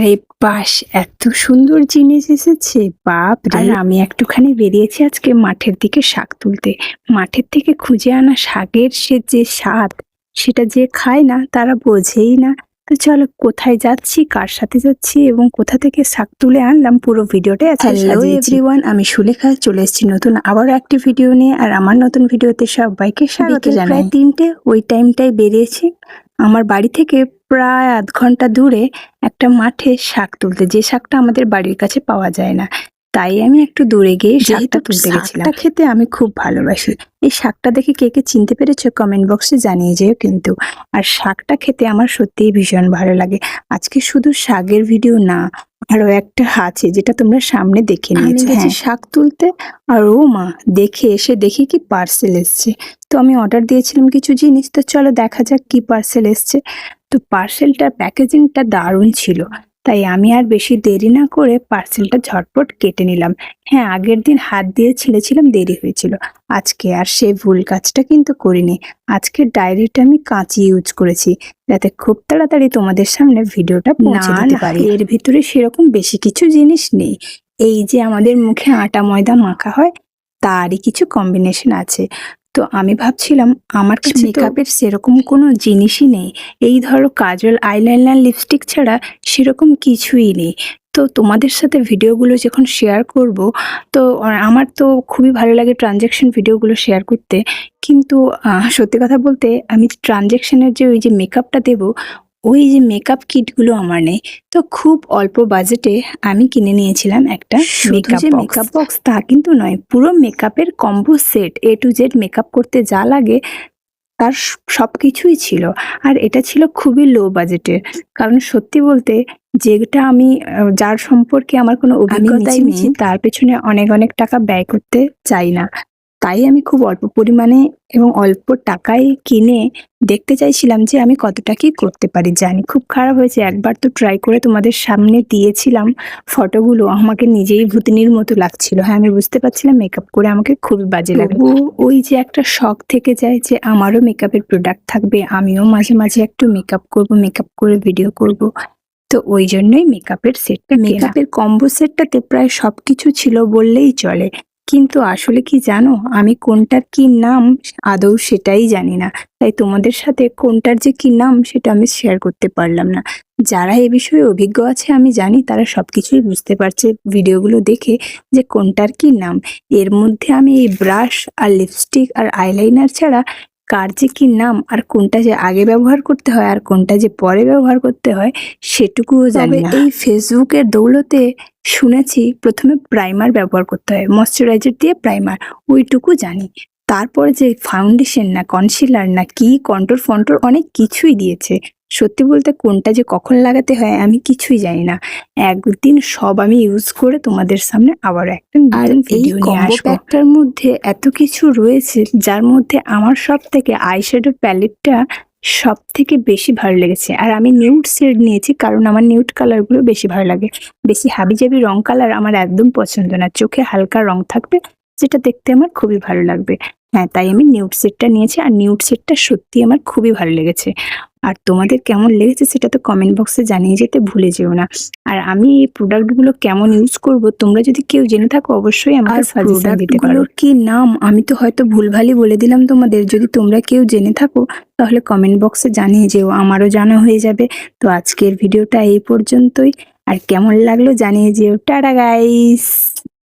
আরে বাস! এত সুন্দর জিনিস এসেছে, বাপরে! আর আমি একটুখানি বেরিয়েছি আজকে মাঠের দিকে শাক তুলতে। মাঠের থেকে খুঁজে আনা শাকের যে স্বাদ, সেটা যে খায় না তারা বোঝেই না। তো চলো, কোথায় যাচ্ছি, কার সাথে যাচ্ছি এবং কোথা থেকে শাক তুলে আনলাম, পুরো ভিডিওটাই আজকে হ্যালো সাজিয়েছি। এভরিওয়ান, আমি সুলেখা চলে এসেছি নতুন আবারও একটি ভিডিও নিয়ে। আর আমার নতুন ভিডিওতে সবাইকে স্বাগত জানাই। প্রায় 3টে ওই টাইমটাই বেরিয়েছি আমার বাড়ি থেকে প্রায় আধ ঘন্টা দূরে একটা মাঠে শাক তুলতে, যে শাকটা আমাদের বাড়ির কাছে পাওয়া যায় না। তাই আমি একটু দূরে গিয়ে শাকটা তুলতে গেছিলাম। শাকটা খেতে আমি খুব ভালোবাসি। এই শাকটা দেখে কে কে চিনতে পেরেছো কমেন্ট বক্সে জানিয়ে যেও কিন্তু। আর শাকটা খেতে আমার সত্যিই ভীষণ ভালো লাগে। আজকে শুধু শাকের ভিডিও না, আরো একটা আছে যেটা তোমরা সামনে দেখে নিয়েছো। গেছি শাক তুলতে, আর ও মা, দেখে এসে দেখি কি পার্সেল এসছে। তো আমি অর্ডার দিয়েছিলাম কিছু জিনিস, তো চলো দেখা যাক কি পার্সেল এসছে। তো পার্সেলটার প্যাকেজিংটা দারুণ ছিল, তাই আমি আর বেশি দেরি না করে পার্সেলটা ঝটপট কেটে নিলাম। হ্যাঁ, আগের দিন হাত দিয়ে ছিলেছিলাম, দেরি হয়েছিল। আজকে আর সেই ভুল কাজটা কিন্তু করিনি। আজকের ডায়েরিটা আমি কাঁচি ইউজ করেছি, যাতে খুব তাড়াতাড়ি তোমাদের সামনে ভিডিওটা পৌঁছে দিতে পারি। এর ভিতরে সেরকম বেশি কিছু জিনিস নেই, এই যে আমাদের মুখে আটা ময়দা মাখা হয় তারই কিছু কম্বিনেশন আছে। তো আমি ভাবছিলাম আমার কাছে মেকআপের সেরকম কোনো জিনিসই নেই, এই ধরো কাজল, আইলাইনার, লিপস্টিক ছাড়া সেরকম কিছুই নেই। তো তোমাদের সাথে ভিডিওগুলো যখন শেয়ার করব, তো আমার তো খুবই ভালো লাগে ট্রানজ্যাকশন ভিডিওগুলো শেয়ার করতে। কিন্তু সত্যি কথা বলতে, আমি ট্রানজ্যাকশনের যে ওই যে মেকআপটা দেবো, ওই যে মেকআপ কিটগুলো আমার নেই। তো খুব অল্প বাজেটে আমি কিনে নিয়েছিলাম একটা মেকআপ বক্স। তা কিন্তু নয়, পুরো মেকআপের combo set, A to Z makeup করতে যা লাগে তার সবকিছুই ছিল। আর এটা ছিল খুবই লো বাজেটের, কারণ সত্যি বলতে যেটা আমি যার সম্পর্কে আমার কোনো অভিজ্ঞতাই নেই, তার পেছনে অনেক অনেক টাকা ব্যয় করতে চাই না। তাই আমি খুব অল্প পরিমাণে এবং অল্প টাকায় কিনে দেখতে চাইছিলাম যে আমি কতটা কি করতে পারি। জানি খুব খারাপ হয়েছে, একবার তো ট্রাই করে তোমাদের সামনে দিয়েছিলাম ফটোগুলো, আমাকে নিজেই ভূতনির মতো লাগছিল। হ্যাঁ, আমি বুঝতে পারছিলাম মেকআপ করে আমাকে খুবই বাজে লাগে। ওই যে একটা শখ থেকে যায় যে আমারও মেকআপের প্রোডাক্ট থাকবে, আমিও মাঝে মাঝে একটু মেকআপ করব, মেকআপ করে ভিডিও করব। তো ওই জন্যই মেকআপের সেটটা, মেকআপের কম্বো সেটটাতে প্রায় সবকিছু ছিল বললেই চলে। কিন্তু আসলে কি জানো, আমি কোনটার কি নাম আদৌ সেটাই জানি না। তাই তোমাদের সাথে কোনটার যে কি নাম সেটা আমি শেয়ার করতে পারলাম না। যারা এ বিষয়ে অভিজ্ঞ আছে আমি জানি, তারা সবকিছুই বুঝতে পারছে ভিডিওগুলো দেখে যে কোনটার কি নাম। এর মধ্যে আমি এই ব্রাশ আর লিপস্টিক আর আইলাইনার ছাড়া কার যে কি নাম আর কোনটা যে আগে ব্যবহার করতে হয় আর কোনটা যে পরে ব্যবহার করতে হয় সেটুকুও জানি না। এই ফেসবুকের দৌলতে শুনেছি প্রথমে প্রাইমার ব্যবহার করতে হয়, ময়শ্চারাইজার দিয়ে প্রাইমার, ওইটুকু জানি। তারপরে যে ফাউন্ডেশন না কনসিলার না কি কন্ট্রোর ফন্ট্রোর অনেক কিছুই দিয়েছে। সত্যি বলতে কোনটা যে কখন লাগাতে হয় আমি কিছুই জানি না। একদিন সব আমি ইউজ করে তোমাদের সামনে আবার একটা নতুন ভিডিও নিয়ে আসবো। প্যাকটার মধ্যে এত কিছু রয়েছে, যার মধ্যে আমার সব থেকে আইশ্যাডো প্যালেটটা সব থেকে বেশি ভালো লেগেছে। আর আমি নিউড শেড নিয়েছি, কারণ আমার নিউড কালারগুলো বেশি ভালো লাগে। বেশি হাবিজাবি রং কালার আমার একদম পছন্দ না, চোখে হালকা রং থাকবে যেটা দেখতে আমার খুবই ভালো লাগবে। হ্যাঁ, তাই আমি নিউড শেডটা নিয়েছি, আর নিউড শেডটা সত্যি আমার খুবই ভালো লেগেছে। আর তোমাদের কেমন লেগেছে সেটা তো কমেন্ট বক্সে জানিয়ে যেতে ভুলে যেও না। আর আমি এই প্রোডাক্টগুলো কেমন ইউজ করব, তোমরা যদি কেউ জেনে থাকো অবশ্যই আমাকে সাজেশন দিতে পারো। কি নাম আমি তো হয়তো ভুলভালই বলে দিলাম তোমাদের, যদি তোমরা কেউ জেনে থাকো তাহলে কমেন্ট বক্সে জানিয়ে যেও, আমারও জানা হয়ে যাবে। তো আজকের ভিডিওটা এই পর্যন্তই, আর কেমন লাগলো জানিয়ে যেও। Tata guys.